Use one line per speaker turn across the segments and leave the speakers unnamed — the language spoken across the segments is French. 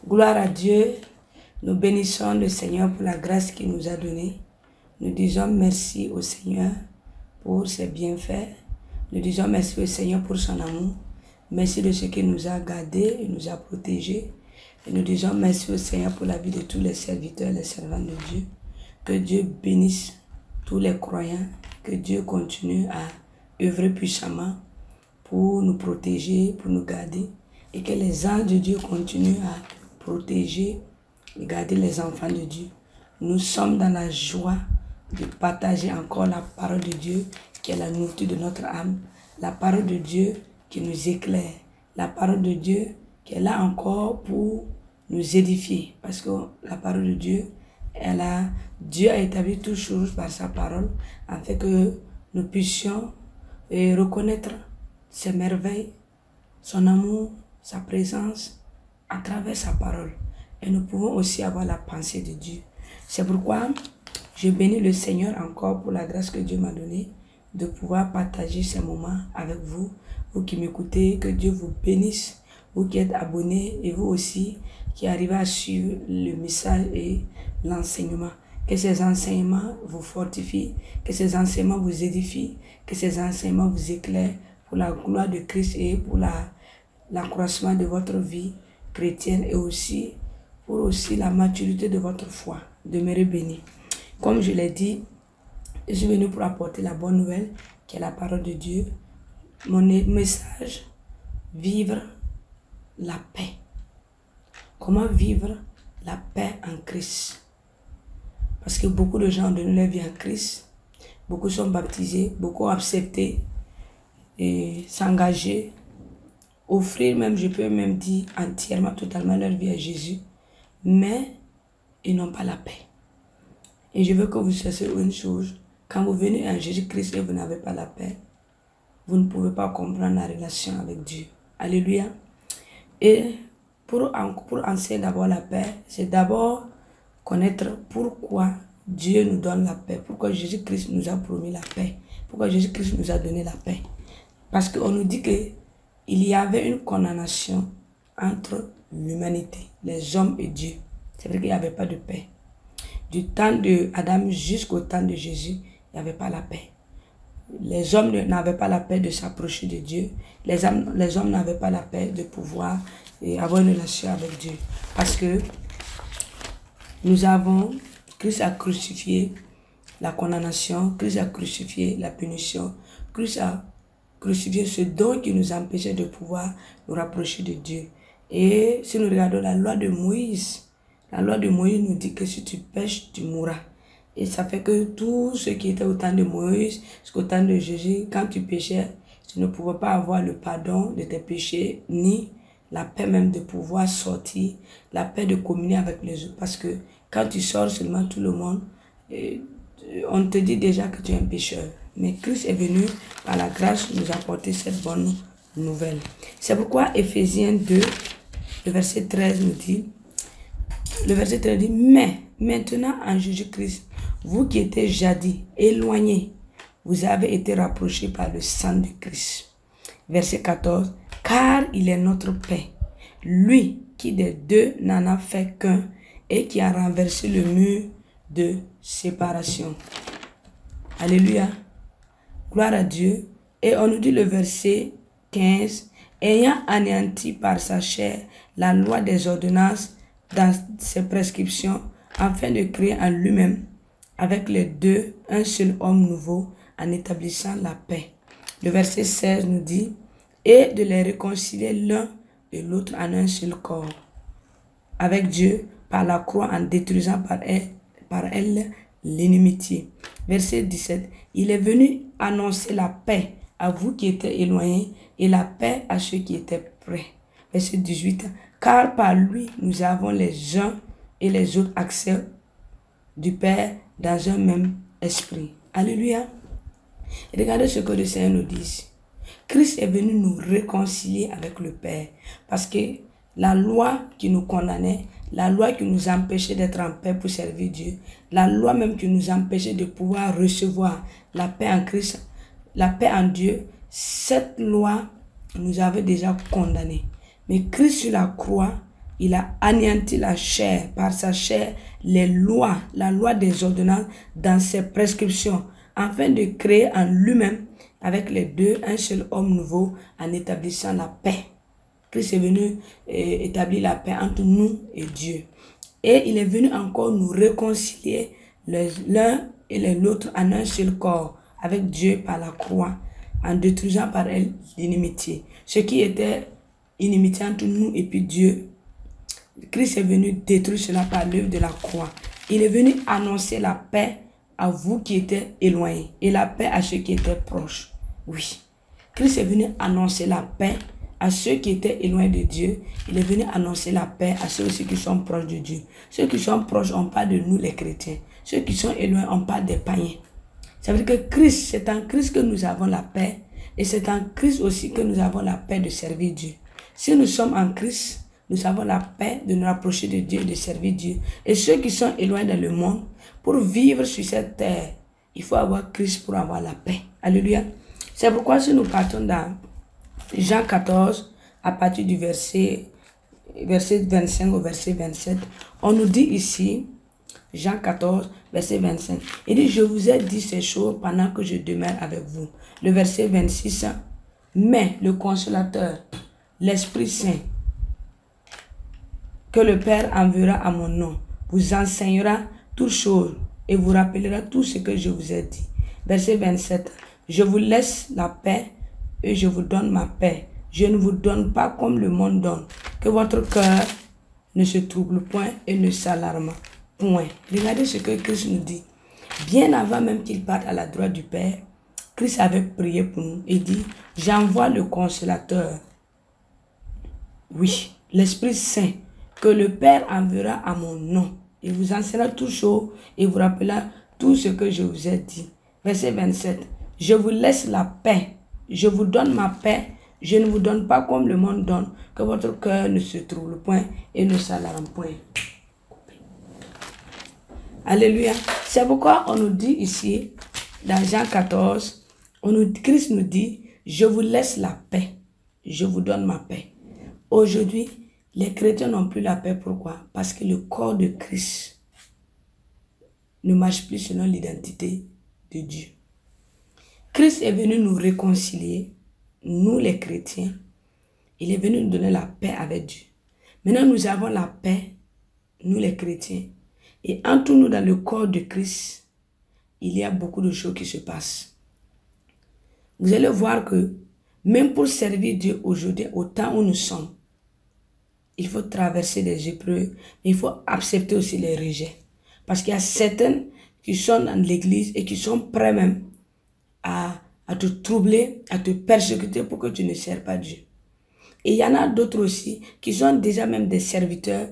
Gloire à Dieu. Nous bénissons le Seigneur pour la grâce qu'il nous a donnée. Nous disons merci au Seigneur pour ses bienfaits. Nous disons merci au Seigneur pour son amour. Merci de ce qu'il nous a gardés et nous a protégés. Et nous disons merci au Seigneur pour la vie de tous les serviteurs et les servants de Dieu. Que Dieu bénisse tous les croyants. Que Dieu continue à œuvrer puissamment pour nous protéger, pour nous garder. Et que les anges de Dieu continuent à protéger et garder les enfants de Dieu. Nous sommes dans la joie de partager encore la parole de Dieu qui est la nourriture de notre âme. La parole de Dieu qui nous éclaire. La parole de Dieu qui est là encore pour nous édifier. Parce que la parole de Dieu, Dieu a établi toutes choses par sa parole afin que nous puissions reconnaître ses merveilles, son amour, sa présence à travers sa parole. Et nous pouvons aussi avoir la pensée de Dieu. C'est pourquoi je bénis le Seigneur encore pour la grâce que Dieu m'a donnée de pouvoir partager ces moments avec vous. Vous qui m'écoutez, que Dieu vous bénisse. Vous qui êtes abonnés et vous aussi qui arrivez à suivre le message et l'enseignement. Que ces enseignements vous fortifient, que ces enseignements vous édifient, que ces enseignements vous éclairent pour la gloire de Christ et pour l'accroissement de votre vie chrétienne et aussi pour la maturité de votre foi. Demeurez bénis. Comme je l'ai dit, je suis venu pour apporter la bonne nouvelle qui est la parole de Dieu. Mon message, vivre la paix. Comment vivre la paix en Christ? Parce que beaucoup de gens ont donné leur vie en Christ. Beaucoup sont baptisés, beaucoup ont accepté et s'engager, offrir même, je peux même dire, entièrement, totalement leur vie à Jésus. Mais ils n'ont pas la paix. Et je veux que vous sachiez une chose. Quand vous venez à Jésus-Christ et vous n'avez pas la paix, vous ne pouvez pas comprendre la relation avec Dieu. Alléluia. Et pour enseigner d'abord la paix, c'est d'abord connaître pourquoi Dieu nous donne la paix. Pourquoi Jésus-Christ nous a promis la paix. Pourquoi Jésus-Christ nous a donné la paix. Parce qu'on nous dit qu'il y avait une condamnation entre l'humanité, les hommes et Dieu. C'est vrai qu'il n'y avait pas de paix. Du temps d'Adam jusqu'au temps de Jésus, il n'y avait pas la paix. Les hommes n'avaient pas la paix de s'approcher de Dieu. Les hommes n'avaient pas la paix de pouvoir avoir une relation avec Dieu. Parce que Christ a crucifié la condamnation, Christ a crucifié la punition, Christ a crucifié ce don qui nous empêchait de pouvoir nous rapprocher de Dieu. Et si nous regardons la loi de Moïse nous dit que si tu pêches, tu mourras. Et ça fait que tout ce qui était au temps de Moïse, jusqu'au temps de Jésus, quand tu péchais, tu ne pouvais pas avoir le pardon de tes péchés, ni la paix même de pouvoir sortir, la paix de communier avec les autres. Parce que quand tu sors seulement, tout le monde, on te dit déjà que tu es un pécheur. Mais Christ est venu par la grâce nous apporter cette bonne nouvelle. C'est pourquoi Éphésiens 2, le verset 13 nous dit, mais maintenant en Jésus-Christ, vous qui étiez jadis éloignés, vous avez été rapprochés par le sang de Christ. Verset 14, car il est notre paix, lui qui des deux n'en a fait qu'un et qui a renversé le mur de séparation. Alléluia. Gloire à Dieu. Et on nous dit le verset 15, ayant anéanti par sa chair la loi des ordonnances dans ses prescriptions, afin de créer en lui-même, avec les deux, un seul homme nouveau, en établissant la paix. Le verset 16 nous dit, et de les réconcilier l'un et l'autre en un seul corps, avec Dieu, par la croix, en détruisant par elle l'inimitié. Verset 17, il est venu annoncer la paix à vous qui étiez éloignés et la paix à ceux qui étaient près. Verset 18, car par lui nous avons les uns et les autres accès du Père dans un même esprit. Alléluia. Et regardez ce que le Seigneur nous dit. Christ est venu nous réconcilier avec le Père. Parce que la loi qui nous condamnait, la loi qui nous empêchait d'être en paix pour servir Dieu, la loi même qui nous empêchait de pouvoir recevoir la paix en Christ, la paix en Dieu, cette loi nous avait déjà condamnés. Mais Christ sur la croix il a anéanti la chair, par sa chair, les lois, la loi des ordonnances dans ses prescriptions, afin de créer en lui-même, avec les deux, un seul homme nouveau, en établissant la paix. Christ est venu établir la paix entre nous et Dieu. Et il est venu encore nous réconcilier l'un et l'autre en un seul corps, avec Dieu par la croix, en détruisant par elle l'inimitié. Ce qui était inimitié entre nous et puis Dieu, Christ est venu détruire cela par l'œuvre de la croix. Il est venu annoncer la paix à vous qui étiez éloignés et la paix à ceux qui étaient proches. Oui, Christ est venu annoncer la paix à ceux qui étaient éloignés de Dieu. Il est venu annoncer la paix à ceux aussi qui sont proches de Dieu. Ceux qui sont proches, on parle de nous les chrétiens. Ceux qui sont éloignés, on parle des païens. Ça veut dire que Christ, c'est en Christ que nous avons la paix. Et c'est en Christ aussi que nous avons la paix de servir Dieu. Si nous sommes en Christ, nous avons la paix de nous rapprocher de Dieu et de servir Dieu. Et ceux qui sont éloignés dans le monde, pour vivre sur cette terre, il faut avoir Christ pour avoir la paix. Alléluia. C'est pourquoi si nous partons dans Jean 14, à partir du verset 25 au verset 27, on nous dit ici, Jean 14, verset 25, il dit, je vous ai dit ces choses pendant que je demeure avec vous. Le verset 26, mais le consolateur, l'Esprit Saint, que le Père enverra à mon nom, vous enseignera toutes choses et vous rappellera tout ce que je vous ai dit. Verset 27, je vous laisse la paix et je vous donne ma paix. Je ne vous donne pas comme le monde donne. Que votre cœur ne se trouble point et ne s'alarme point. Regardez ce que Christ nous dit. Bien avant même qu'il parte à la droite du Père, Christ avait prié pour nous et dit, j'envoie le consolateur. Oui, l'Esprit Saint, que le Père enverra à mon nom. Il vous enseignera toutes choses et vous rappellera tout ce que je vous ai dit. Verset 27. Je vous laisse la paix. Je vous donne ma paix. Je ne vous donne pas comme le monde donne. Que votre cœur ne se trouble point et ne s'alarme point. Alléluia. C'est pourquoi on nous dit ici, dans Jean 14, Christ nous dit, je vous laisse la paix. Je vous donne ma paix. Aujourd'hui, les chrétiens n'ont plus la paix. Pourquoi? Parce que le corps de Christ ne marche plus selon l'identité de Dieu. Christ est venu nous réconcilier, nous les chrétiens. Il est venu nous donner la paix avec Dieu. Maintenant, nous avons la paix, nous les chrétiens. Et entre nous, dans le corps de Christ, il y a beaucoup de choses qui se passent. Vous allez voir que même pour servir Dieu aujourd'hui, au temps où nous sommes, il faut traverser des épreuves, mais il faut accepter aussi les rejets. Parce qu'il y a certaines qui sont dans l'église et qui sont prêts même à te troubler, à te persécuter pour que tu ne sers pas Dieu. Et il y en a d'autres aussi qui sont déjà même des serviteurs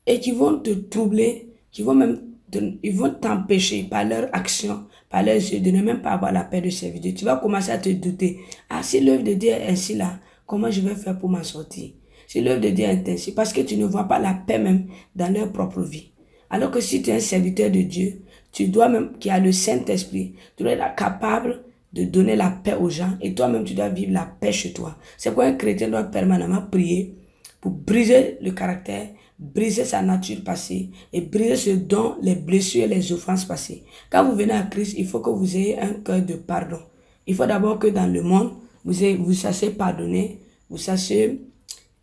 et qui vont te troubler, ils vont t'empêcher par leur action, par leurs yeux, de ne même pas avoir la paix de servir Dieu. Tu vas commencer à te douter. Ah, si l'œuvre de Dieu est ainsi là, comment je vais faire pour m'en sortir? Si l'œuvre de Dieu est ainsi, parce que tu ne vois pas la paix même dans leur propre vie. Alors que si tu es un serviteur de Dieu, tu dois même, qui a le Saint-Esprit, tu dois être capable de donner la paix aux gens et toi-même tu dois vivre la paix chez toi. C'est pourquoi un chrétien doit permanemment prier pour briser le caractère, briser sa nature passée et briser ce dont les blessures et les offenses passées. Quand vous venez à Christ, il faut que vous ayez un cœur de pardon. Il faut d'abord que dans le monde, vous sachiez pardonner, vous sachiez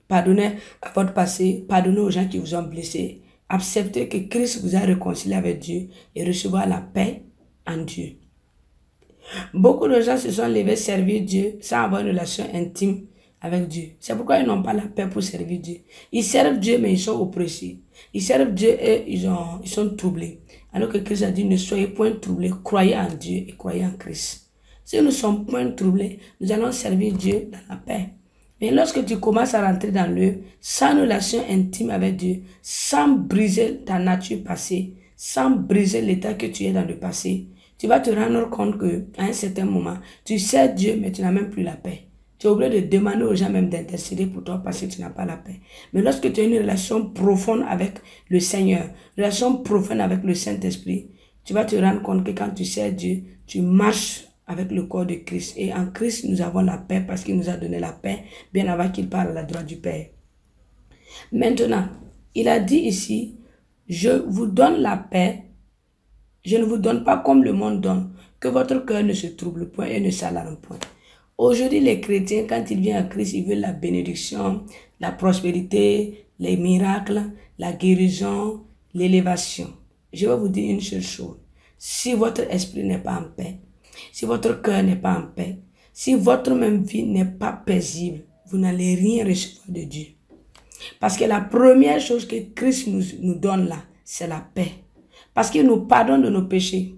pardonner à votre passé, pardonner aux gens qui vous ont blessé, accepter que Christ vous a réconcilié avec Dieu et recevoir la paix en Dieu. Beaucoup de gens se sont levés servir Dieu sans avoir une relation intime avec Dieu. C'est pourquoi ils n'ont pas la paix pour servir Dieu. Ils servent Dieu mais ils sont oppressés. Ils servent Dieu et ils sont troublés. Alors que Christ a dit, ne soyez point troublés, croyez en Dieu et croyez en Christ. Si nous ne sommes point troublés, nous allons servir Dieu dans la paix. Mais lorsque tu commences à rentrer dans l'œuvre, sans relation intime avec Dieu, sans briser ta nature passée, sans briser l'état que tu es dans le passé, tu vas te rendre compte qu'à un certain moment, tu sers Dieu, mais tu n'as même plus la paix. Tu es obligé de demander aux gens même d'intercéder pour toi parce que tu n'as pas la paix. Mais lorsque tu as une relation profonde avec le Seigneur, une relation profonde avec le Saint-Esprit, tu vas te rendre compte que quand tu sers Dieu, tu marches avec le corps de Christ. Et en Christ, nous avons la paix parce qu'il nous a donné la paix bien avant qu'il parte à la droite du Père. Maintenant, il a dit ici, je vous donne la paix, je ne vous donne pas comme le monde donne, que votre cœur ne se trouble point et ne s'alarme point. Aujourd'hui, les chrétiens, quand ils viennent à Christ, ils veulent la bénédiction, la prospérité, les miracles, la guérison, l'élévation. Je vais vous dire une seule chose. Si votre esprit n'est pas en paix, si votre cœur n'est pas en paix, si votre même vie n'est pas paisible, vous n'allez rien recevoir de Dieu. Parce que la première chose que Christ nous donne là, c'est la paix. Parce qu'il nous pardonne de nos péchés.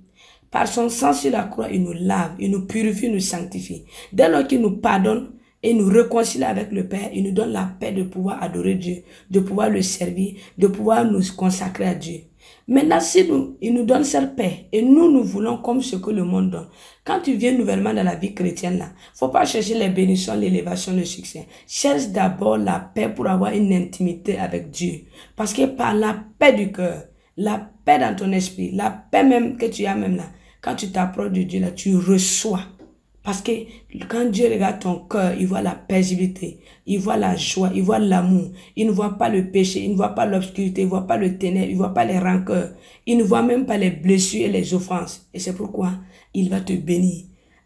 Par son sang sur la croix, il nous lave, il nous purifie, il nous sanctifie. Dès lors qu'il nous pardonne et nous réconcilie avec le Père, il nous donne la paix de pouvoir adorer Dieu, de pouvoir le servir, de pouvoir nous consacrer à Dieu. Maintenant, si il nous donne cette paix et nous voulons comme ce que le monde donne. Quand tu viens nouvellement dans la vie chrétienne, il ne faut pas chercher les bénédictions, l'élévation, le succès. Cherche d'abord la paix pour avoir une intimité avec Dieu. Parce que par la paix du cœur, la paix dans ton esprit, la paix même que tu as même là, quand tu t'approches de Dieu là, tu reçois. Parce que quand Dieu regarde ton cœur, il voit la paisibilité, il voit la joie, il voit l'amour. Il ne voit pas le péché, il ne voit pas l'obscurité, il ne voit pas le ténèbre, il ne voit pas les rancœurs. Il ne voit même pas les blessures et les offenses. Et c'est pourquoi il va te bénir.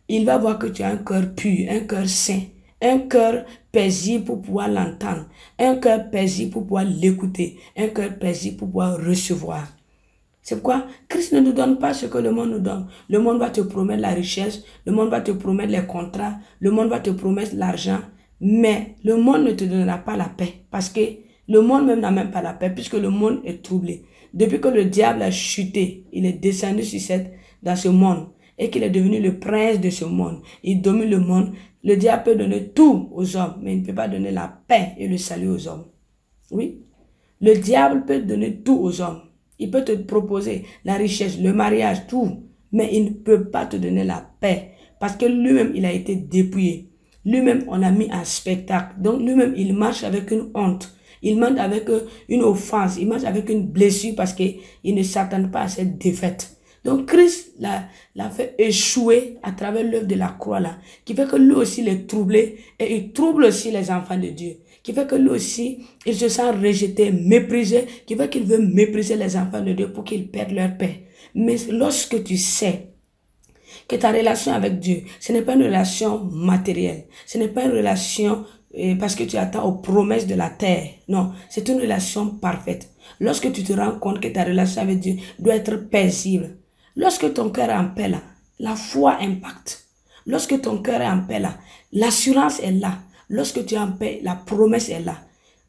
Il va voir que tu as un cœur pur, un cœur saint, un cœur paisible pour pouvoir l'entendre, un cœur paisible pour pouvoir l'écouter, un cœur paisible pour pouvoir recevoir. C'est pourquoi Christ ne nous donne pas ce que le monde nous donne. Le monde va te promettre la richesse, le monde va te promettre les contrats, le monde va te promettre l'argent, mais le monde ne te donnera pas la paix. Parce que le monde même n'a même pas la paix, puisque le monde est troublé. Depuis que le diable a chuté, il est descendu dans ce monde, et qu'il est devenu le prince de ce monde. Il domine le monde. Le diable peut donner tout aux hommes, mais il ne peut pas donner la paix et le salut aux hommes. Oui, le diable peut donner tout aux hommes. Il peut te proposer la richesse, le mariage, tout. Mais il ne peut pas te donner la paix. Parce que lui-même, il a été dépouillé. Lui-même, on l'a mis en spectacle. Donc lui-même, il marche avec une honte. Il marche avec une offense. Il marche avec une blessure parce qu'il ne s'attend pas à cette défaite. Donc Christ l'a fait échouer à travers l'œuvre de la croix là. Qui fait que lui aussi, il est troublé. Et il trouble aussi les enfants de Dieu. Qui fait que lui aussi, il se sent rejeté, méprisé, qui fait qu'il veut mépriser les enfants de Dieu pour qu'ils perdent leur paix. Mais lorsque tu sais que ta relation avec Dieu, ce n'est pas une relation matérielle, ce n'est pas une relation parce que tu attends aux promesses de la terre. Non, c'est une relation parfaite. Lorsque tu te rends compte que ta relation avec Dieu doit être paisible, lorsque ton cœur est en paix là, la foi impacte. Lorsque ton cœur est en paix là, l'assurance est là. Lorsque tu es en paix, la promesse est là.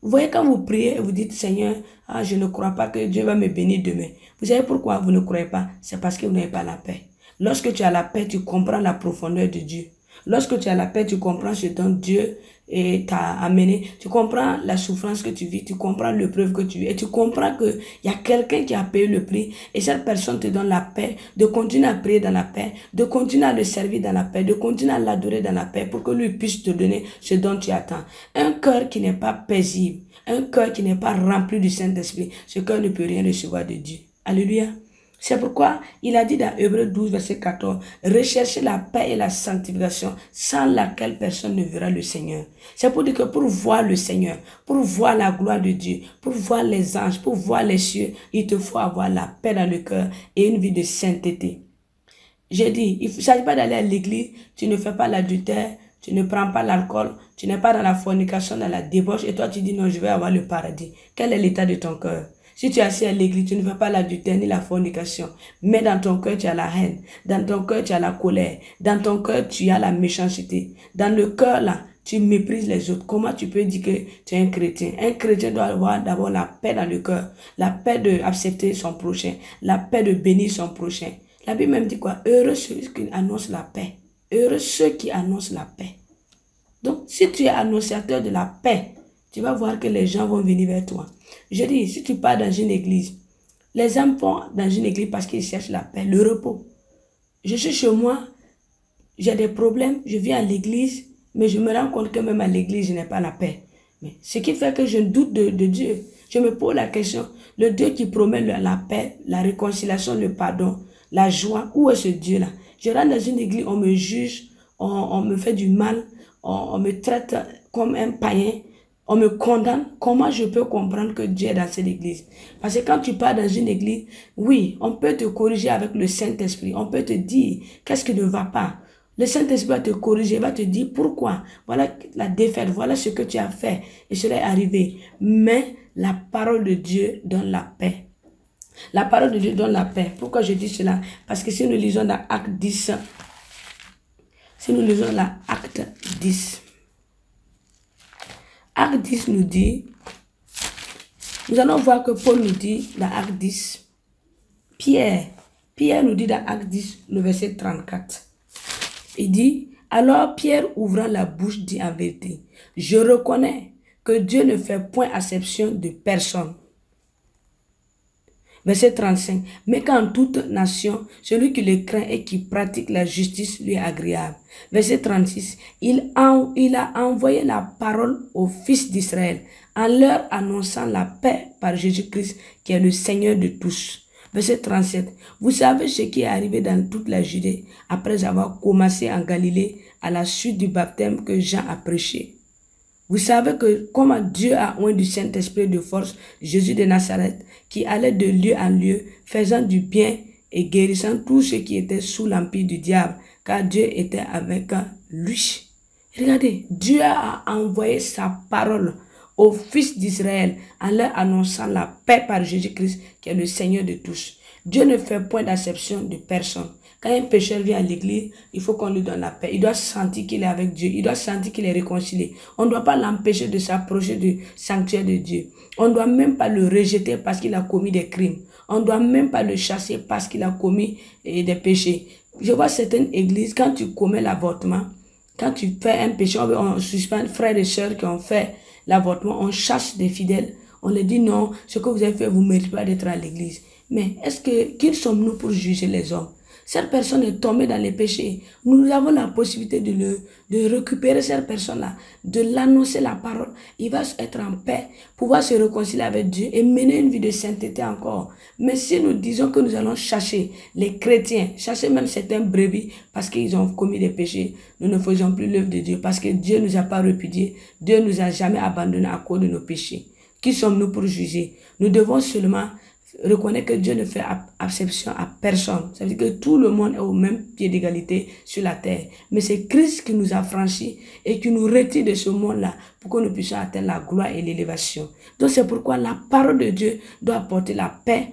Vous voyez, quand vous priez et vous dites, Seigneur, je ne crois pas que Dieu va me bénir demain. Vous savez pourquoi vous ne croyez pas? C'est parce que vous n'avez pas la paix. Lorsque tu as la paix, tu comprends la profondeur de Dieu. Lorsque tu as la paix, tu comprends ce dont Dieu t'a amené. Tu comprends la souffrance que tu vis, tu comprends l'épreuve que tu vis. Et tu comprends qu'il y a quelqu'un qui a payé le prix. Et cette personne te donne la paix de continuer à prier dans la paix, de continuer à le servir dans la paix, de continuer à l'adorer dans la paix pour que lui puisse te donner ce dont tu attends. Un cœur qui n'est pas paisible, un cœur qui n'est pas rempli du Saint-Esprit, ce cœur ne peut rien recevoir de Dieu. Alléluia. C'est pourquoi il a dit dans Hébreux 12, verset 14, « Recherchez la paix et la sanctification, sans laquelle personne ne verra le Seigneur. » C'est pour dire que pour voir le Seigneur, pour voir la gloire de Dieu, pour voir les anges, pour voir les cieux, il te faut avoir la paix dans le cœur et une vie de sainteté. J'ai dit, il ne s'agit pas d'aller à l'église, tu ne fais pas l'adultère, tu ne prends pas l'alcool, tu n'es pas dans la fornication, dans la débauche, et toi tu dis non, je vais avoir le paradis. Quel est l'état de ton cœur? Si tu es assis à l'église, tu ne fais pas l'adultère ni la fornication. Mais dans ton cœur, tu as la haine. Dans ton cœur, tu as la colère. Dans ton cœur, tu as la méchanceté. Dans le cœur, là, tu méprises les autres. Comment tu peux dire que tu es un chrétien? Un chrétien doit avoir d'abord la paix dans le cœur. La paix d'accepter son prochain. La paix de bénir son prochain. La Bible même dit quoi? Heureux ceux qui annoncent la paix. Heureux ceux qui annoncent la paix. Donc, si tu es annonciateur de la paix, tu vas voir que les gens vont venir vers toi. Je dis, si tu pars dans une église, les hommes vont dans une église parce qu'ils cherchent la paix, le repos. Je suis chez moi, j'ai des problèmes, je viens à l'église, mais je me rends compte que même à l'église, je n'ai pas la paix. Mais ce qui fait que je doute de Dieu. Je me pose la question, le Dieu qui promet la paix, la réconciliation, le pardon, la joie, où est ce Dieu-là? Je rentre dans une église, on me juge, on me fait du mal, on me traite comme un païen, on me condamne, comment je peux comprendre que Dieu est dans cette église? Parce que quand tu pars dans une église, oui, on peut te corriger avec le Saint-Esprit. On peut te dire qu'est-ce qui ne va pas. Le Saint-Esprit va te corriger, va te dire pourquoi. Voilà la défaite, voilà ce que tu as fait et cela est arrivé. Mais la parole de Dieu donne la paix. La parole de Dieu donne la paix. Pourquoi je dis cela? Parce que si nous lisons dans Acte 10, si nous lisons dans Acte 10, Acte 10 nous dit, nous allons voir que Paul nous dit dans Acte 10, Pierre nous dit dans Acte 10, le verset 34, il dit, alors Pierre ouvrant la bouche dit en vérité, je reconnais que Dieu ne fait point acception de personne. Verset 35. Mais qu'en toute nation, celui qui le craint et qui pratique la justice lui est agréable. Verset 36. Il a envoyé la parole aux fils d'Israël en leur annonçant la paix par Jésus-Christ qui est le Seigneur de tous. Verset 37. Vous savez ce qui est arrivé dans toute la Judée après avoir commencé en Galilée à la suite du baptême que Jean a prêché. Vous savez que comment Dieu a oint du Saint-Esprit de force Jésus de Nazareth qui allait de lieu en lieu faisant du bien et guérissant tous ceux qui étaient sous l'empire du diable car Dieu était avec lui. Regardez, Dieu a envoyé sa parole aux fils d'Israël en leur annonçant la paix par Jésus-Christ qui est le Seigneur de tous. Dieu ne fait point d'acception de personne. Quand un pécheur vient à l'église, il faut qu'on lui donne la paix. Il doit sentir qu'il est avec Dieu. Il doit sentir qu'il est réconcilié. On ne doit pas l'empêcher de s'approcher du sanctuaire de Dieu. On ne doit même pas le rejeter parce qu'il a commis des crimes. On ne doit même pas le chasser parce qu'il a commis des péchés. Je vois certaines églises, quand tu commets l'avortement, quand tu fais un péché, on suspend frères et sœurs qui ont fait l'avortement, on chasse des fidèles. On leur dit non, ce que vous avez fait, vous ne méritez pas d'être à l'église. Mais qui sommes-nous pour juger les hommes? Cette personne est tombée dans les péchés. Nous avons la possibilité de récupérer cette personne-là, de l'annoncer la parole. Il va être en paix, pouvoir se réconcilier avec Dieu et mener une vie de sainteté encore. Mais si nous disons que nous allons chasser les chrétiens, chasser même certains brebis parce qu'ils ont commis des péchés, nous ne faisons plus l'œuvre de Dieu parce que Dieu ne nous a pas repudiés. Dieu ne nous a jamais abandonnés à cause de nos péchés. Qui sommes-nous pour juger? Nous devons seulement reconnaître que Dieu ne fait acception à personne. Ça veut dire que tout le monde est au même pied d'égalité sur la terre. Mais c'est Christ qui nous a franchis et qui nous retire de ce monde-là pour que nous puissions atteindre la gloire et l'élévation. Donc c'est pourquoi la parole de Dieu doit apporter la paix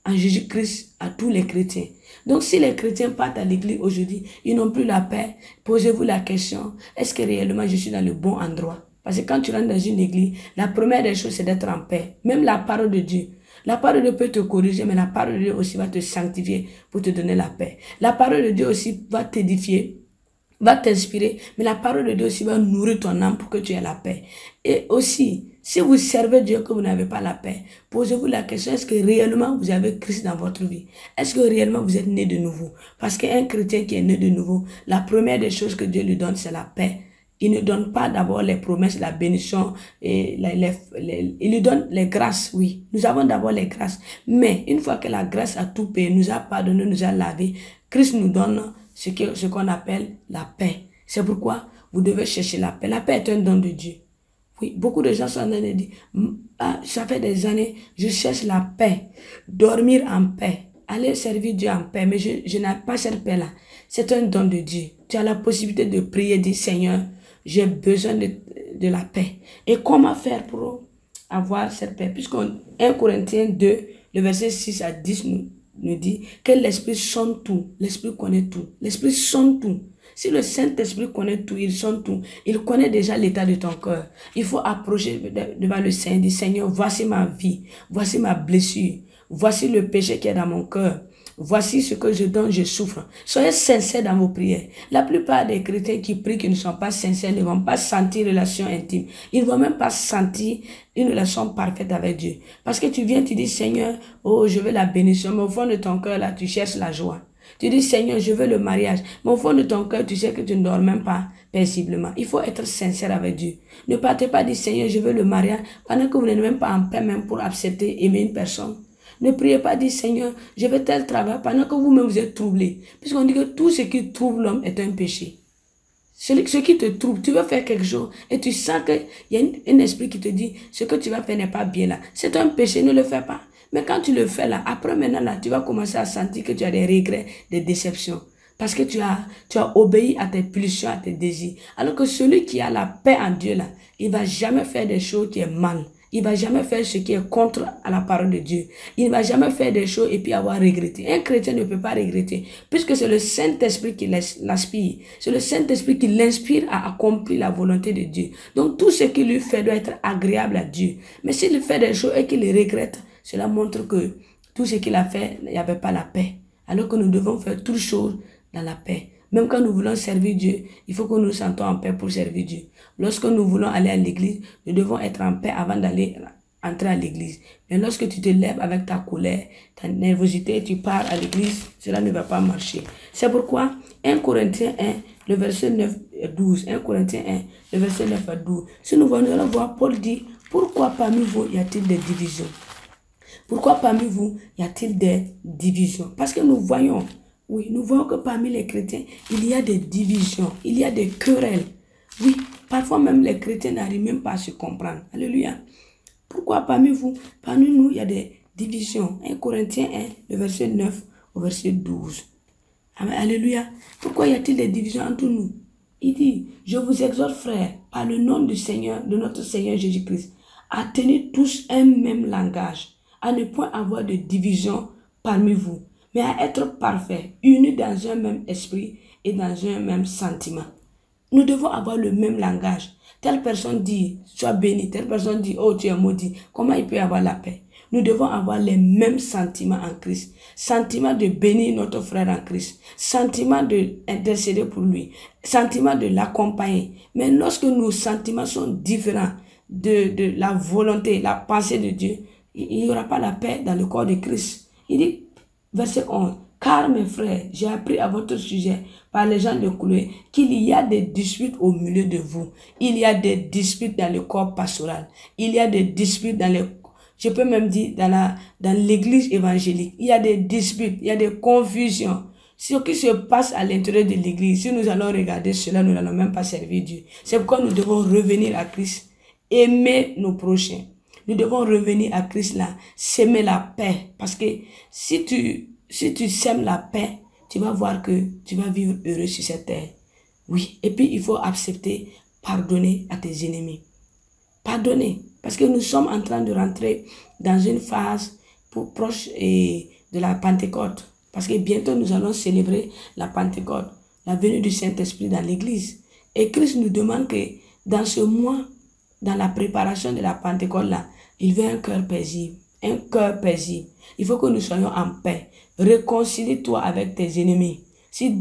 en Jésus-Christ à tous les chrétiens. Donc si les chrétiens partent à l'église aujourd'hui, ils n'ont plus la paix, posez-vous la question, est-ce que réellement je suis dans le bon endroit? Parce que quand tu rentres dans une église, la première des choses c'est d'être en paix. Même la parole de Dieu. La parole de Dieu peut te corriger, mais la parole de Dieu aussi va te sanctifier pour te donner la paix. La parole de Dieu aussi va t'édifier, va t'inspirer, mais la parole de Dieu aussi va nourrir ton âme pour que tu aies la paix. Et aussi, si vous servez Dieu que vous n'avez pas la paix, posez-vous la question, est-ce que réellement vous avez Christ dans votre vie? Est-ce que réellement vous êtes né de nouveau? Parce qu'un chrétien qui est né de nouveau, la première des choses que Dieu lui donne, c'est la paix. Il ne donne pas d'abord les promesses, la bénédiction, et il lui donne les grâces, oui. Nous avons d'abord les grâces. Mais une fois que la grâce a tout payé, nous a pardonné, nous a lavé, Christ nous donne ce qu'on appelle la paix. C'est pourquoi vous devez chercher la paix. La paix est un don de Dieu. Oui, beaucoup de gens sont en train de dire, ça fait des années, je cherche la paix, dormir en paix, aller servir Dieu en paix, mais je n'ai pas cette paix-là. C'est un don de Dieu. Tu as la possibilité de prier, dire Seigneur, j'ai besoin de la paix. Et comment faire pour avoir cette paix? Puisqu'on 1 Corinthiens 2, le verset 6 à 10 nous dit que l'Esprit sonde tout. L'Esprit connaît tout. L'Esprit sonde tout. Si le Saint-Esprit connaît tout, il sonde tout. Il connaît déjà l'état de ton cœur. Il faut approcher devant le Seigneur et dire Seigneur, voici ma vie. Voici ma blessure. Voici le péché qui est dans mon cœur. Voici ce que dont je souffre. Soyez sincères dans vos prières. La plupart des chrétiens qui prient, qui ne sont pas sincères, ne vont pas sentir une relation intime. Ils ne vont même pas sentir une relation parfaite avec Dieu. Parce que tu viens, tu dis, Seigneur, oh, je veux la bénédiction. Mais au fond de ton cœur, là, tu cherches la joie. Tu dis, Seigneur, je veux le mariage. Mais au fond de ton cœur, tu sais que tu ne dors même pas paisiblement. Il faut être sincère avec Dieu. Ne partez pas dire, Seigneur, je veux le mariage, pendant que vous n'êtes même pas en paix même pour accepter, aimer une personne. Ne priez pas, dire Seigneur, je vais tel travail pendant que vous-même vous êtes troublé. Puisqu'on dit que tout ce qui trouble l'homme est un péché. Ce qui te trouble, tu veux faire quelque chose et tu sens qu'il y a un esprit qui te dit ce que tu vas faire n'est pas bien là. C'est un péché, ne le fais pas. Mais quand tu le fais là, après maintenant là, tu vas commencer à sentir que tu as des regrets, des déceptions. Parce que tu as obéi à tes pulsions, à tes désirs. Alors que celui qui a la paix en Dieu là, il ne va jamais faire des choses qui est mal. Il ne va jamais faire ce qui est contre à la parole de Dieu. Il ne va jamais faire des choses et puis avoir regretté. Un chrétien ne peut pas regretter. Puisque c'est le Saint-Esprit qui l'aspire. C'est le Saint-Esprit qui l'inspire à accomplir la volonté de Dieu. Donc tout ce qu'il lui fait doit être agréable à Dieu. Mais s'il fait des choses et qu'il les regrette, cela montre que tout ce qu'il a fait, il n'y avait pas la paix. Alors que nous devons faire toutes choses dans la paix. Même quand nous voulons servir Dieu, il faut que nous nous sentons en paix pour servir Dieu. Lorsque nous voulons aller à l'église, nous devons être en paix avant d'aller entrer à l'église. Mais lorsque tu te lèves avec ta colère, ta nervosité, tu pars à l'église, cela ne va pas marcher. C'est pourquoi 1 Corinthiens 1, le verset 9 et 12, 1 Corinthiens 1, le verset 9 à 12, si nous allons voir, Paul dit, pourquoi parmi vous y a-t-il des divisions? Pourquoi parmi vous y a-t-il des divisions? Parce que nous voyons, oui, nous voyons que parmi les chrétiens, il y a des divisions, il y a des querelles. Oui, parfois même les chrétiens n'arrivent même pas à se comprendre. Alléluia. Pourquoi parmi vous, parmi nous, il y a des divisions? 1 Corinthiens 1, le verset 9 au verset 12. Amen. Alléluia. Pourquoi y a-t-il des divisions entre nous? Il dit, je vous exhorte, frères, par le nom du Seigneur, de notre Seigneur Jésus-Christ, à tenir tous un même langage, à ne point avoir de division parmi vous, mais à être parfaits, unis dans un même esprit et dans un même sentiment. Nous devons avoir le même langage. Telle personne dit, sois béni. Telle personne dit, oh, tu es maudit. Comment il peut y avoir la paix? Nous devons avoir les mêmes sentiments en Christ. Sentiment de bénir notre frère en Christ. Sentiment d'intercéder pour lui. Sentiment de l'accompagner. Mais lorsque nos sentiments sont différents de la volonté, la pensée de Dieu, il n'y aura pas la paix dans le corps de Christ. Il dit, verset 11, « Car mes frères, j'ai appris à votre sujet par les gens de Chloé qu'il y a des disputes au milieu de vous. Il y a des disputes dans le corps pastoral. Il y a des disputes dans les... Je peux même dire dans l'église évangélique. Il y a des disputes, il y a des confusions. Ce qui se passe à l'intérieur de l'église, si nous allons regarder cela, nous n'allons même pas servir Dieu. C'est pourquoi nous devons revenir à Christ, aimer nos prochains. Nous devons revenir à Christ là, s'aimer la paix. Parce que si tu sèmes la paix, tu vas voir que tu vas vivre heureux sur cette terre. Oui, et puis il faut accepter, pardonner à tes ennemis. Pardonner, parce que nous sommes en train de rentrer dans une phase proche de la Pentecôte. Parce que bientôt nous allons célébrer la Pentecôte, la venue du Saint-Esprit dans l'église. Et Christ nous demande que dans ce mois, dans la préparation de la Pentecôte là, il veut un cœur paisible. Un cœur paisible. Il faut que nous soyons en paix. Réconcilie-toi avec tes ennemis. Si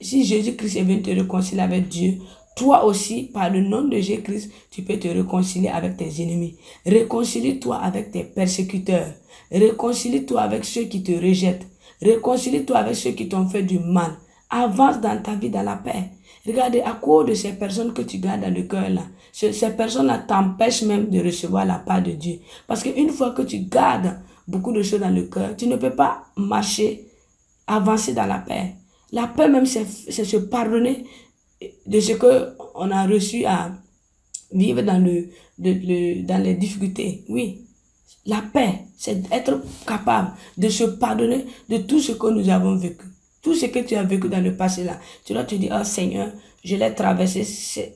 Jésus-Christ est venu te réconcilier avec Dieu, toi aussi, par le nom de Jésus-Christ, tu peux te réconcilier avec tes ennemis. Réconcilie-toi avec tes persécuteurs. Réconcilie-toi avec ceux qui te rejettent. Réconcilie-toi avec ceux qui t'ont fait du mal. Avance dans ta vie dans la paix. Regardez, à cause de ces personnes que tu gardes dans le cœur là, ces personnes-là t'empêchent même de recevoir la part de Dieu. Parce qu'une fois que tu gardes beaucoup de choses dans le cœur, tu ne peux pas marcher, avancer dans la paix. La paix même, c'est se pardonner de ce qu'on a reçu à vivre dans les difficultés. Oui, la paix, c'est être capable de se pardonner de tout ce que nous avons vécu. Tout ce que tu as vécu dans le passé là, tu dois te dire, oh Seigneur, je l'ai traversé,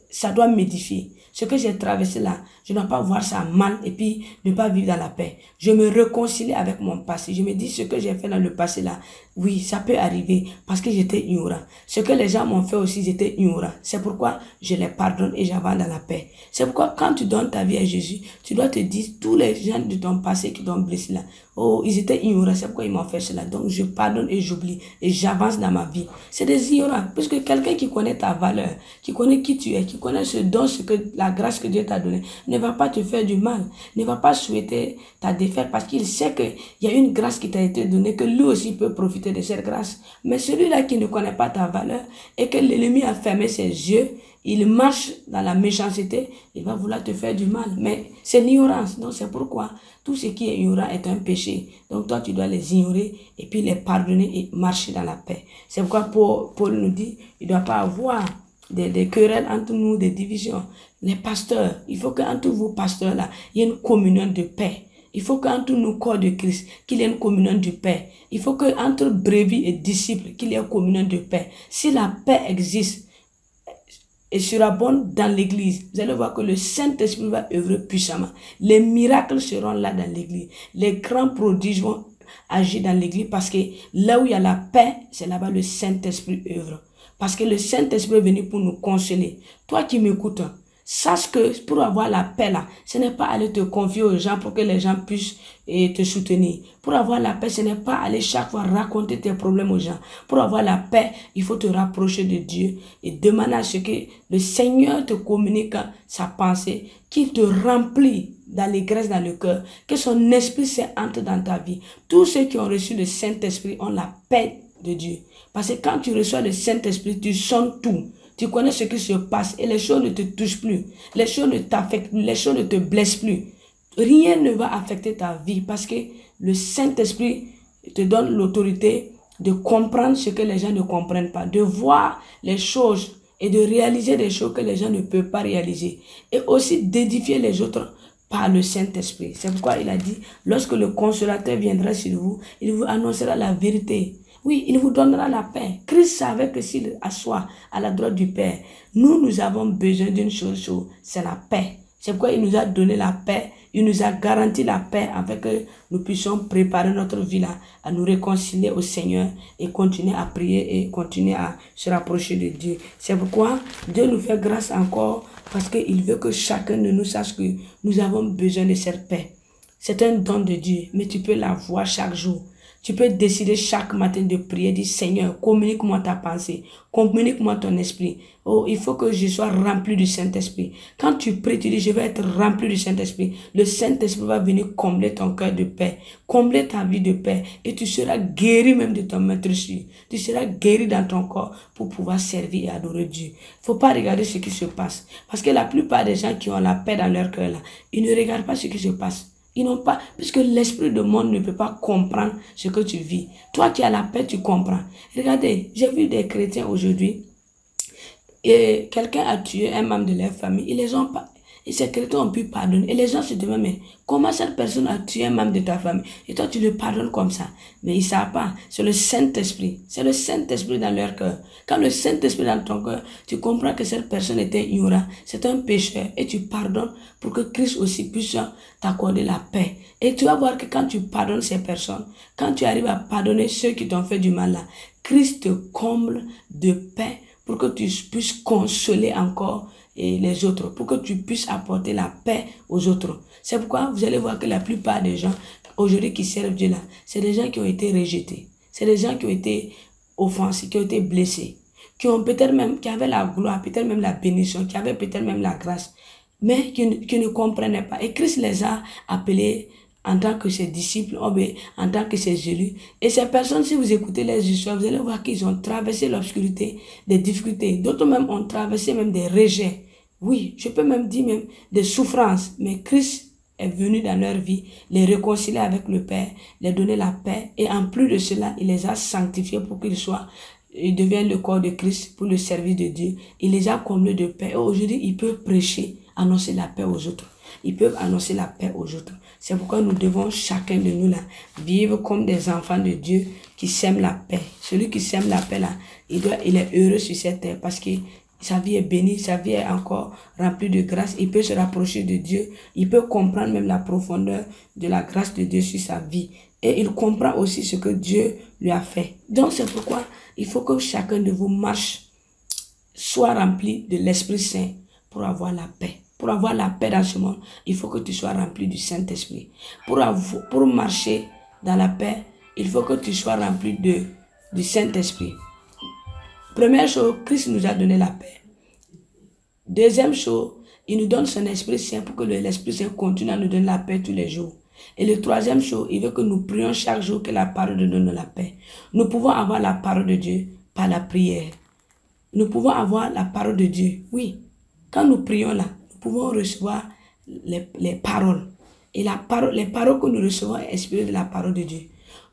ça doit m'édifier. Ce que j'ai traversé là, je ne dois pas voir ça mal et puis ne pas vivre dans la paix. Je me réconcilie avec mon passé. Je me dis ce que j'ai fait dans le passé là, oui, ça peut arriver parce que j'étais ignorant. Ce que les gens m'ont fait aussi, j'étais ignorant. C'est pourquoi je les pardonne et j'avance dans la paix. C'est pourquoi quand tu donnes ta vie à Jésus, tu dois te dire, tous les gens de ton passé qui t'ont blessé là, oh, ils étaient ignorants, c'est pourquoi ils m'ont fait cela. Donc je pardonne et j'oublie et j'avance dans ma vie. C'est des ignorants, puisque quelqu'un qui connaît ta valeur, qui connaît qui tu es, qui connaît ce don, la grâce que Dieu t'a donnée, ne va pas te faire du mal, ne va pas souhaiter ta défaite parce qu'il sait qu'il y a une grâce qui t'a été donnée, que lui aussi peut profiter de cette grâce. Mais celui-là qui ne connaît pas ta valeur et que l'ennemi a fermé ses yeux, il marche dans la méchanceté, il va vouloir te faire du mal. Mais c'est l'ignorance. Donc c'est pourquoi tout ce qui est ignorant est un péché. Donc toi tu dois les ignorer et puis les pardonner et marcher dans la paix. C'est pourquoi Paul nous dit, il ne doit pas avoir des querelles entre nous, des divisions. Les pasteurs, il faut qu'entre vous, pasteurs-là, il y ait une communion de paix. Il faut qu'entre nous, corps de Christ, qu'il y ait une communion de paix. Il faut qu'entre brebis et disciples, qu'il y ait une communion de paix. Si la paix existe et sera bonne dans l'église, vous allez voir que le Saint-Esprit va œuvrer puissamment. Les miracles seront là dans l'église. Les grands prodiges vont agir dans l'église parce que là où il y a la paix, c'est là-bas le Saint-Esprit œuvre. Parce que le Saint-Esprit est venu pour nous consoler. Toi qui m'écoutes, sache que pour avoir la paix là, ce n'est pas aller te confier aux gens pour que les gens puissent te soutenir. Pour avoir la paix, ce n'est pas aller chaque fois raconter tes problèmes aux gens. Pour avoir la paix, il faut te rapprocher de Dieu et demander à ce que le Seigneur te communique sa pensée, qu'il te remplit d'allégresse dans le cœur, que son esprit s'entre dans ta vie. Tous ceux qui ont reçu le Saint-Esprit ont la paix de Dieu. Parce que quand tu reçois le Saint-Esprit, tu sens tout. Tu connais ce qui se passe et les choses ne te touchent plus. Les choses ne t'affectent plus. Les choses ne te blessent plus. Rien ne va affecter ta vie parce que le Saint-Esprit te donne l'autorité de comprendre ce que les gens ne comprennent pas. De voir les choses et de réaliser des choses que les gens ne peuvent pas réaliser. Et aussi d'édifier les autres par le Saint-Esprit. C'est pourquoi il a dit, lorsque le consolateur viendra sur vous, il vous annoncera la vérité. Oui, il vous donnera la paix. Christ savait que s'il assoit à la droite du Père, nous avons besoin d'une chose, c'est la paix. C'est pourquoi il nous a donné la paix, il nous a garanti la paix afin que nous puissions préparer notre vie là, à nous réconcilier au Seigneur et continuer à prier et continuer à se rapprocher de Dieu. C'est pourquoi Dieu nous fait grâce encore parce qu'il veut que chacun de nous sache que nous avons besoin de cette paix. C'est un don de Dieu, mais tu peux la voir chaque jour. Tu peux décider chaque matin de prier, dire Seigneur, communique-moi ta pensée, communique-moi ton esprit. Oh, il faut que je sois rempli du Saint-Esprit. Quand tu pries, tu dis je vais être rempli du Saint-Esprit. Le Saint-Esprit va venir combler ton cœur de paix, combler ta vie de paix et tu seras guéri même de ton meurtrissure. Tu seras guéri dans ton corps pour pouvoir servir et adorer Dieu. Il ne faut pas regarder ce qui se passe parce que la plupart des gens qui ont la paix dans leur cœur là, ils ne regardent pas ce qui se passe. Ils n'ont pas, puisque l'esprit du monde ne peut pas comprendre ce que tu vis. Toi qui as la paix, tu comprends. Regardez, j'ai vu des chrétiens aujourd'hui, et quelqu'un a tué un membre de leur famille, ils les ont pas, et ces chrétiens ont pu pardonner. Et les gens se demandent, mais comment cette personne a tué un membre de ta famille? Et toi, tu le pardonnes comme ça. Mais ils ne savent pas. C'est le Saint-Esprit. C'est le Saint-Esprit dans leur cœur. Quand le Saint-Esprit est dans ton cœur, tu comprends que cette personne était ignorante. C'est un pécheur. Et tu pardonnes pour que Christ aussi puisse t'accorder la paix. Et tu vas voir que quand tu pardonnes ces personnes, quand tu arrives à pardonner ceux qui t'ont fait du mal là, Christ te comble de paix pour que tu puisses consoler encore et les autres, pour que tu puisses apporter la paix aux autres. C'est pourquoi vous allez voir que la plupart des gens aujourd'hui qui servent Dieu là, c'est des gens qui ont été rejetés, c'est des gens qui ont été offensés, qui ont été blessés, qui ont peut-être même, qui avaient la gloire, peut-être même la bénédiction, qui avaient peut-être même la grâce, mais qui ne comprenaient pas. Et Christ les a appelés en tant que ses disciples, en tant que ses élus. Et ces personnes, si vous écoutez les histoires, vous allez voir qu'ils ont traversé l'obscurité, des difficultés. D'autres même ont traversé même des rejets. Oui, je peux même dire même des souffrances. Mais Christ est venu dans leur vie, les réconcilier avec le Père, les donner la paix. Et en plus de cela, il les a sanctifiés pour ils deviennent le corps de Christ pour le service de Dieu. Il les a comblés de paix. Et aujourd'hui, ils peuvent prêcher, annoncer la paix aux autres. Ils peuvent annoncer la paix aux autres. C'est pourquoi nous devons chacun de nous là vivre comme des enfants de Dieu qui sèment la paix. Celui qui sème la paix là, il est heureux sur cette terre parce que sa vie est bénie, sa vie est encore remplie de grâce. Il peut se rapprocher de Dieu. Il peut comprendre même la profondeur de la grâce de Dieu sur sa vie. Et il comprend aussi ce que Dieu lui a fait. Donc c'est pourquoi il faut que chacun de vous marche, soit rempli de l'Esprit Saint pour avoir la paix. Pour avoir la paix dans ce monde, il faut que tu sois rempli du Saint-Esprit. Pour marcher dans la paix, il faut que tu sois rempli du Saint-Esprit. Première chose, Christ nous a donné la paix. Deuxième chose, il nous donne son Esprit Saint pour que l'Esprit Saint continue à nous donner la paix tous les jours. Et le troisième chose, il veut que nous prions chaque jour que la parole de Dieu nous donne la paix. Nous pouvons avoir la parole de Dieu par la prière. Nous pouvons avoir la parole de Dieu. Oui, quand nous prions là, nous pouvons recevoir les paroles. Et les paroles que nous recevons sont inspirées de la parole de Dieu.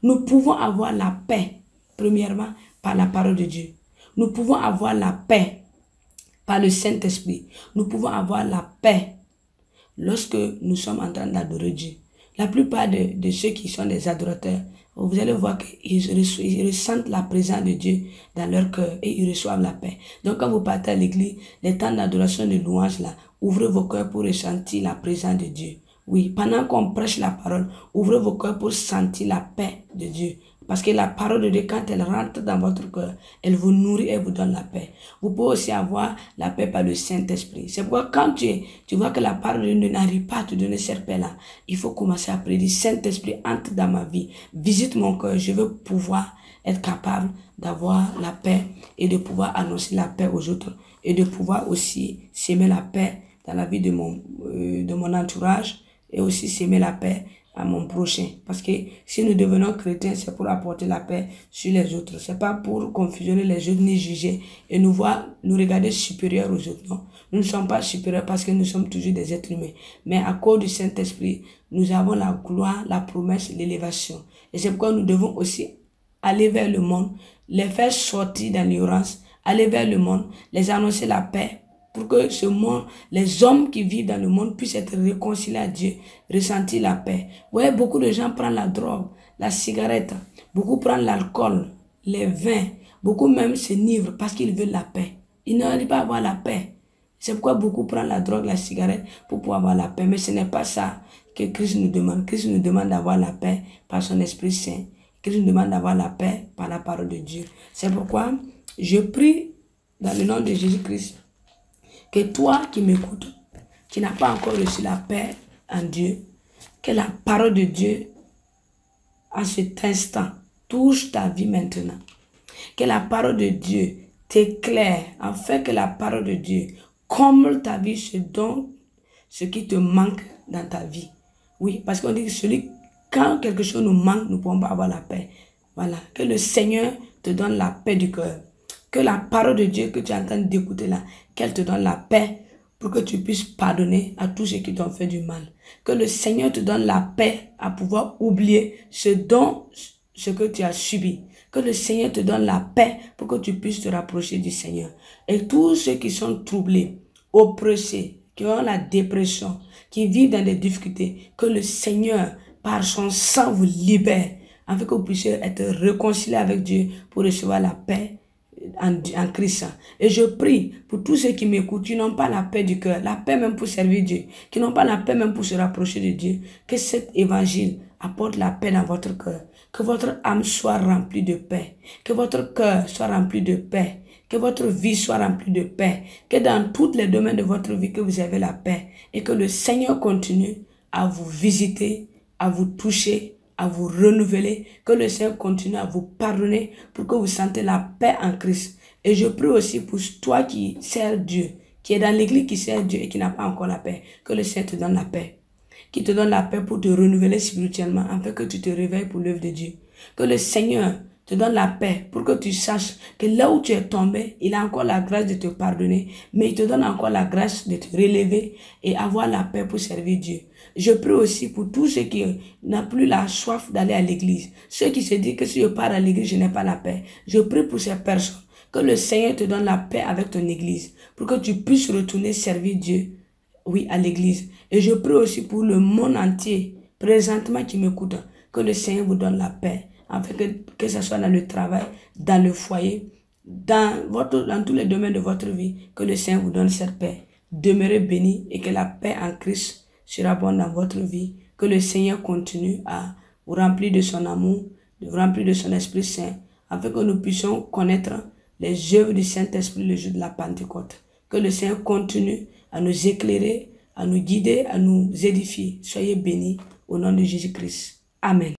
Nous pouvons avoir la paix, premièrement, par la parole de Dieu. Nous pouvons avoir la paix par le Saint-Esprit, nous pouvons avoir la paix lorsque nous sommes en train d'adorer Dieu. La plupart de ceux qui sont des adorateurs, vous allez voir qu'ils ressentent la présence de Dieu dans leur cœur et ils reçoivent la paix. Donc quand vous partez à l'église, les temps d'adoration, de louange là, ouvrez vos cœurs pour ressentir la présence de Dieu. Oui, pendant qu'on prêche la parole, ouvrez vos cœurs pour sentir la paix de Dieu. Parce que la parole de Dieu, quand elle rentre dans votre cœur, elle vous nourrit et vous donne la paix. Vous pouvez aussi avoir la paix par le Saint-Esprit. C'est pourquoi quand tu vois que la parole de Dieu n'arrive pas à te donner cette paix-là, il faut commencer à prier. Saint-Esprit, entre dans ma vie, visite mon cœur. Je veux pouvoir être capable d'avoir la paix et de pouvoir annoncer la paix aux autres. Et de pouvoir aussi s'aimer la paix dans la vie de mon entourage et aussi s'aimer la paix à mon prochain. Parce que si nous devenons chrétiens, c'est pour apporter la paix sur les autres. C'est pas pour confusionner les autres ni juger et nous regarder supérieurs aux autres. Non, nous ne sommes pas supérieurs parce que nous sommes toujours des êtres humains. Mais à cause du Saint-Esprit, nous avons la gloire, la promesse, l'élévation. Et c'est pourquoi nous devons aussi aller vers le monde, les faire sortir dans l'ignorance, aller vers le monde, les annoncer la paix, pour que ce monde, les hommes qui vivent dans le monde puissent être réconciliés à Dieu, ressentir la paix. Vous voyez, beaucoup de gens prennent la drogue, la cigarette, beaucoup prennent l'alcool, les vins, beaucoup même s'enivrent parce qu'ils veulent la paix. Ils n'arrivent pas à avoir la paix. C'est pourquoi beaucoup prennent la drogue, la cigarette pour pouvoir avoir la paix. Mais ce n'est pas ça que Christ nous demande. Christ nous demande d'avoir la paix par son Esprit Saint. Christ nous demande d'avoir la paix par la parole de Dieu. C'est pourquoi je prie dans le nom de Jésus-Christ que toi qui m'écoutes, qui n'as pas encore reçu la paix en Dieu, que la parole de Dieu, à cet instant, touche ta vie maintenant. Que la parole de Dieu t'éclaire, afin que la parole de Dieu comble ta vie, ce qui te manque dans ta vie. Oui, parce qu'on dit que quand quelque chose nous manque, nous ne pouvons pas avoir la paix. Voilà, que le Seigneur te donne la paix du cœur. Que la parole de Dieu que tu es en train d'écouter là, qu'elle te donne la paix pour que tu puisses pardonner à tous ceux qui t'ont fait du mal. Que le Seigneur te donne la paix à pouvoir oublier ce que tu as subi. Que le Seigneur te donne la paix pour que tu puisses te rapprocher du Seigneur. Et tous ceux qui sont troublés, oppressés, qui ont la dépression, qui vivent dans des difficultés, que le Seigneur, par son sang, vous libère, afin que vous puissiez être réconciliés avec Dieu pour recevoir la paix en Christ. Et je prie pour tous ceux qui m'écoutent, qui n'ont pas la paix du cœur, la paix même pour servir Dieu, qui n'ont pas la paix même pour se rapprocher de Dieu, que cet évangile apporte la paix dans votre cœur, que votre âme soit remplie de paix, que votre cœur soit rempli de paix, que votre vie soit remplie de paix, que dans tous les domaines de votre vie, que vous avez la paix, et que le Seigneur continue à vous visiter, à vous toucher, à vous renouveler, que le Seigneur continue à vous pardonner pour que vous sentez la paix en Christ. Et je prie aussi pour toi qui sers Dieu, qui est dans l'église, qui sert Dieu et qui n'a pas encore la paix, que le Seigneur te donne la paix. Qui te donne la paix pour te renouveler spirituellement, afin que tu te réveilles pour l'œuvre de Dieu. Que le Seigneur te donne la paix pour que tu saches que là où tu es tombé, il a encore la grâce de te pardonner, mais il te donne encore la grâce de te relever et avoir la paix pour servir Dieu. Je prie aussi pour tous ceux qui n'ont plus la soif d'aller à l'église, ceux qui se disent que si je pars à l'église, je n'ai pas la paix. Je prie pour ces personnes, que le Seigneur te donne la paix avec ton église, pour que tu puisses retourner servir Dieu, oui, à l'église. Et je prie aussi pour le monde entier, présentement qui m'écoute, que le Seigneur vous donne la paix, afin que ce soit dans le travail, dans le foyer, dans tous les domaines de votre vie, que le Seigneur vous donne cette paix. Demeurez bénis et que la paix en Christ sera bonne dans votre vie. Que le Seigneur continue à vous remplir de son amour, de vous remplir de son Esprit Saint, afin que nous puissions connaître les œuvres du Saint-Esprit le jour de la Pentecôte. Que le Seigneur continue à nous éclairer, à nous guider, à nous édifier. Soyez bénis au nom de Jésus-Christ. Amen.